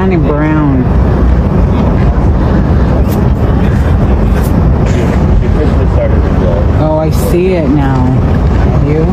kind of brown. Oh, I see it now. You?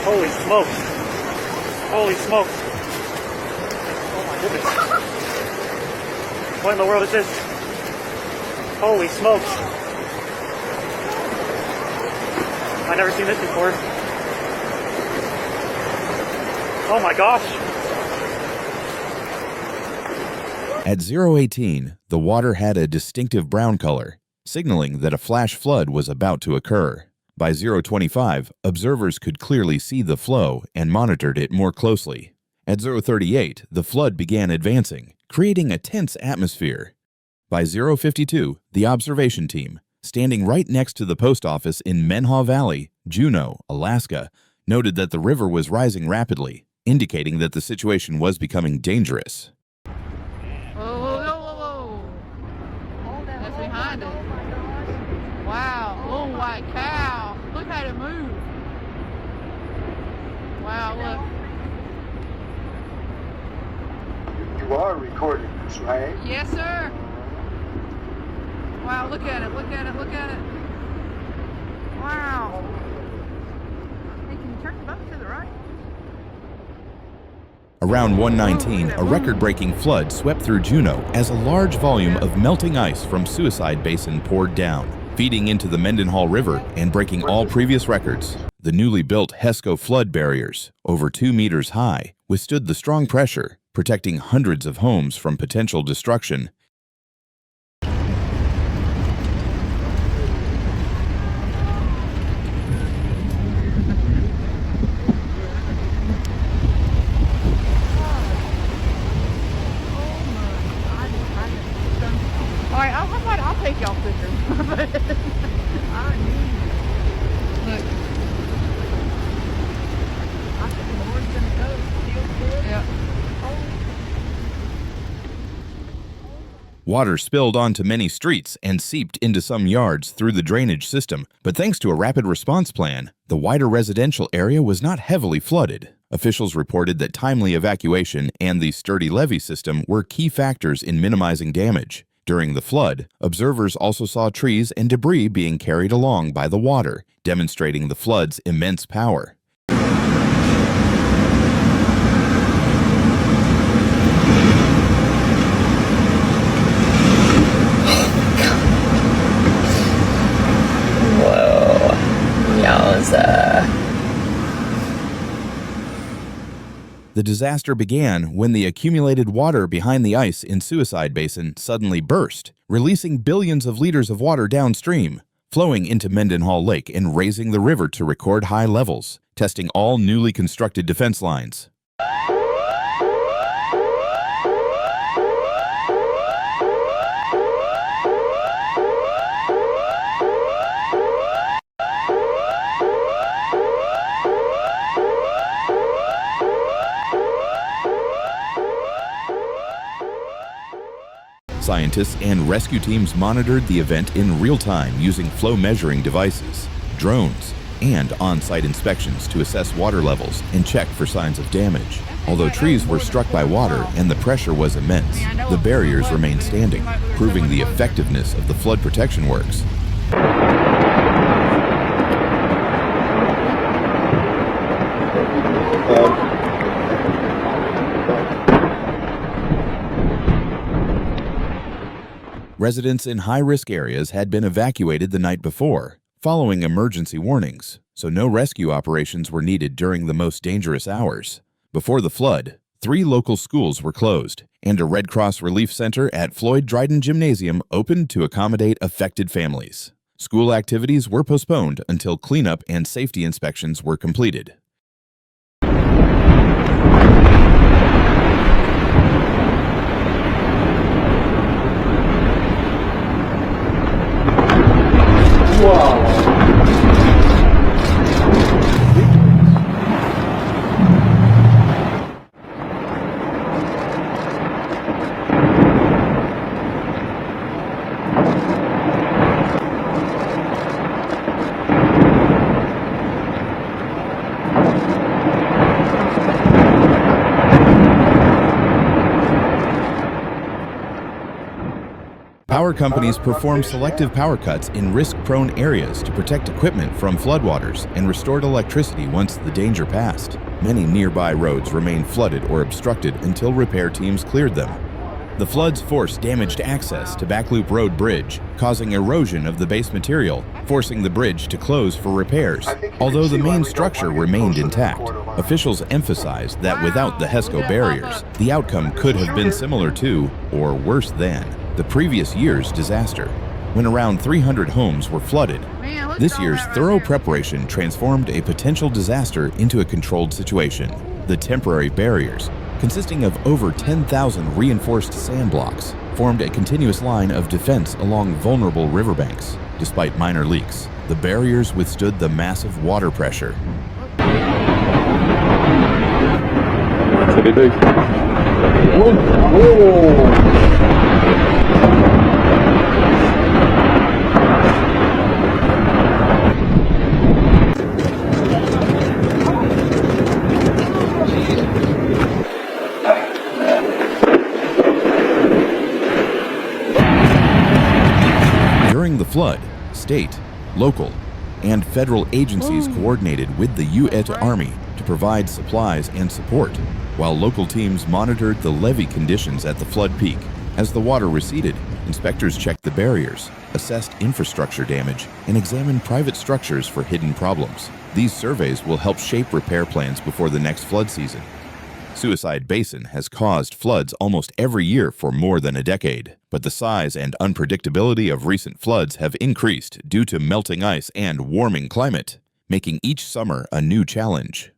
Holy smokes. Holy smokes. Oh my goodness. What in the world is this? Holy smokes. I've never seen this before. Oh my gosh. At 018, the water had a distinctive brown color, signaling that a flash flood was about to occur. By 025, observers could clearly see the flow and monitored it more closely. At 038, the flood began advancing, creating a tense atmosphere. By 052, the observation team, standing right next to the post office in Menhaw Valley, Juneau, Alaska, noted that the river was rising rapidly, indicating that the situation was becoming dangerous. Whoa. That's behind it. Wow. Oh my cow. Look how it moved. Wow, look. You are recording this, right? Yes, sir. Wow, look at it. Look at it. Wow. Hey, can you turn the boat to the right? Around 119, a record-breaking flood swept through Juneau as a large volume of melting ice from Suicide Basin poured down, feeding into the Mendenhall River and breaking all previous records. The newly built HESCO flood barriers, over 2 meters high, withstood the strong pressure, protecting hundreds of homes from potential destruction. Alright, how about I'll take y'all pictures. I need it. Look. I think the Lord's gonna go. Feels good. Yeah. Water spilled onto many streets and seeped into some yards through the drainage system, but thanks to a rapid response plan, the wider residential area was not heavily flooded. Officials reported that timely evacuation and the sturdy levee system were key factors in minimizing damage. During the flood, observers also saw trees and debris being carried along by the water, demonstrating the flood's immense power. Whoa, yowza. The disaster began when the accumulated water behind the ice in Suicide Basin suddenly burst, releasing billions of liters of water downstream, flowing into Mendenhall Lake and raising the river to record high levels, testing all newly constructed defense lines. Scientists and rescue teams monitored the event in real time using flow measuring devices, drones, and on-site inspections to assess water levels and check for signs of damage. Although trees were struck by water and the pressure was immense, the barriers remained standing, proving the effectiveness of the flood protection works. Residents in high-risk areas had been evacuated the night before, following emergency warnings, so no rescue operations were needed during the most dangerous hours. Before the flood, 3 local schools were closed, and a Red Cross Relief Center at Floyd Dryden Gymnasium opened to accommodate affected families. School activities were postponed until cleanup and safety inspections were completed. Power companies perform selective power cuts in risk-prone areas to protect equipment from floodwaters and restored electricity once the danger passed. Many nearby roads remain flooded or obstructed until repair teams cleared them. The floods forced damaged access to Backloop Road Bridge, causing erosion of the base material, forcing the bridge to close for repairs. Although the main structure remained intact, officials emphasized that without the HESCO barriers, the outcome could have been similar to, or worse than, the previous year's disaster, when around 300 homes were flooded. This year's thorough preparation transformed a potential disaster into a controlled situation. The temporary barriers, consisting of over 10,000 reinforced sand blocks, formed a continuous line of defense along vulnerable riverbanks. Despite minor leaks, the barriers withstood the massive water pressure. During the flood, state, local, and federal agencies coordinated with the U.S. Army to provide supplies and support, while local teams monitored the levee conditions at the flood peak. As the water receded, inspectors checked the barriers, assessed infrastructure damage, and examined private structures for hidden problems. These surveys will help shape repair plans before the next flood season. Suicide Basin has caused floods almost every year for more than a decade, but the size and unpredictability of recent floods have increased due to melting ice and warming climate, making each summer a new challenge.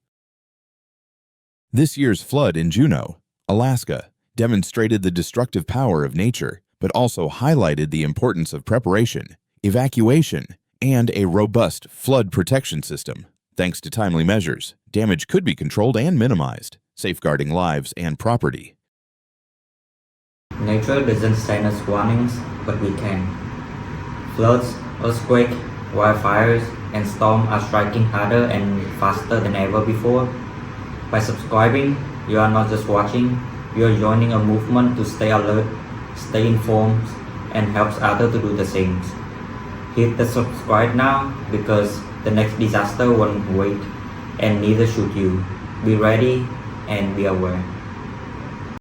This year's flood in Juneau, Alaska, demonstrated the destructive power of nature, but also highlighted the importance of preparation, evacuation, and a robust flood protection system. Thanks to timely measures, damage could be controlled and minimized, safeguarding lives and property. Nature doesn't send us warnings, but we can. Floods, earthquakes, wildfires, and storms are striking harder and faster than ever before. By subscribing, you are not just watching, you are joining a movement to stay alert, stay informed, and helps others to do the same. Hit the subscribe now because the next disaster won't wait, and neither should you. Be ready and be aware.